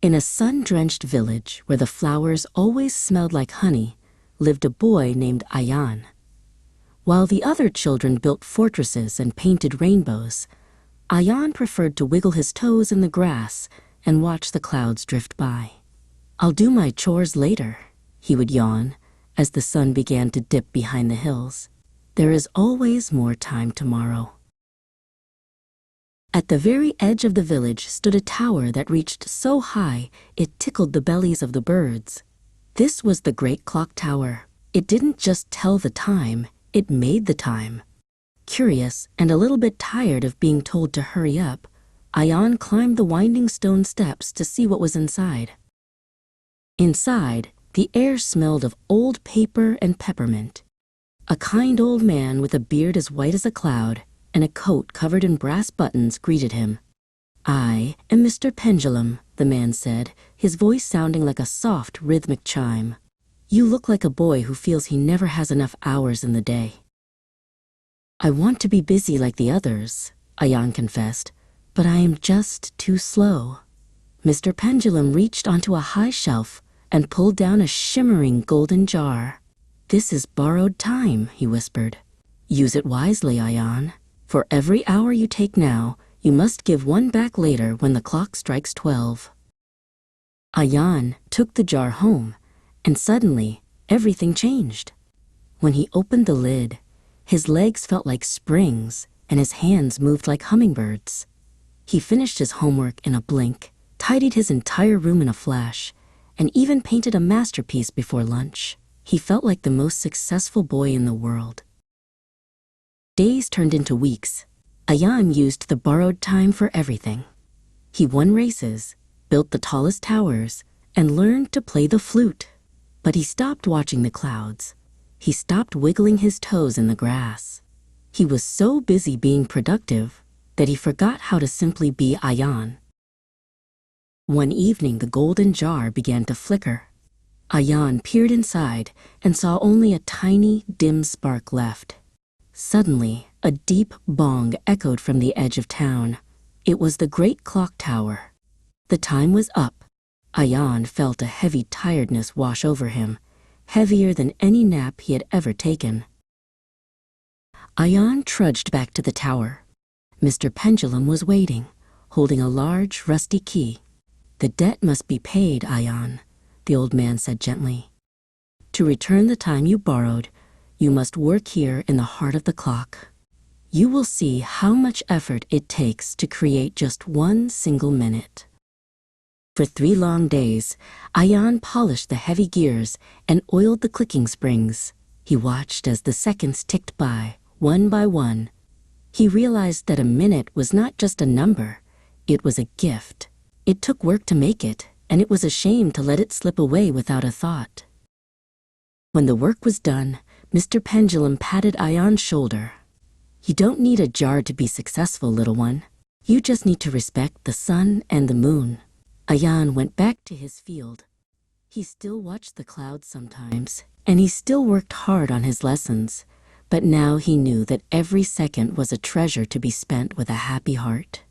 In a sun-drenched village where the flowers always smelled like honey, lived a boy named Ayaan. While the other children built fortresses and painted rainbows, Ayaan preferred to wiggle his toes in the grass and watch the clouds drift by. "I'll do my chores later," he would yawn as the sun began to dip behind the hills. "There is always more time tomorrow." At the very edge of the village stood a tower that reached so high it tickled the bellies of the birds. This was the Great Clock Tower. It didn't just tell the time, it made the time. Curious and a little bit tired of being told to hurry up, Ayaan climbed the winding stone steps to see what was inside. Inside, the air smelled of old paper and peppermint. A kind old man with a beard as white as a cloud and a coat covered in brass buttons greeted him. "I am Mr. Pendulum," the man said, his voice sounding like a soft, rhythmic chime. "You look like a boy who feels he never has enough hours in the day." "I want to be busy like the others," Ayaan confessed, "but I am just too slow." Mr. Pendulum reached onto a high shelf and pulled down a shimmering golden jar. "This is borrowed time," he whispered. "Use it wisely, Ayaan. For every hour you take now, you must give one back later when the clock strikes 12. Ayaan took the jar home, and suddenly everything changed. When he opened the lid, his legs felt like springs and his hands moved like hummingbirds. He finished his homework in a blink, tidied his entire room in a flash, and even painted a masterpiece before lunch. He felt like the most successful boy in the world. Days turned into weeks. Ayaan used the borrowed time for everything. He won races, built the tallest towers, and learned to play the flute. But he stopped watching the clouds. He stopped wiggling his toes in the grass. He was so busy being productive that he forgot how to simply be Ayaan. One evening, the golden jar began to flicker. Ayaan peered inside and saw only a tiny, dim spark left. Suddenly, a deep bong echoed from the edge of town. It was the Great Clock Tower. The time was up. Ayaan felt a heavy tiredness wash over him, heavier than any nap he had ever taken. Ayaan trudged back to the tower. Mr. Pendulum was waiting, holding a large, rusty key. "The debt must be paid, Ayaan," the old man said gently. "To return the time you borrowed, you must work here in the heart of the clock. You will see how much effort it takes to create just one single minute." For 3 long days, Ayaan polished the heavy gears and oiled the clicking springs. He watched as the seconds ticked by, one by one. He realized that a minute was not just a number, it was a gift. It took work to make it, and it was a shame to let it slip away without a thought. When the work was done, Mr. Pendulum patted Ayaan's shoulder. "You don't need a jar to be successful, little one. You just need to respect the sun and the moon." Ayaan went back to his field. He still watched the clouds sometimes, and he still worked hard on his lessons, but now he knew that every second was a treasure to be spent with a happy heart.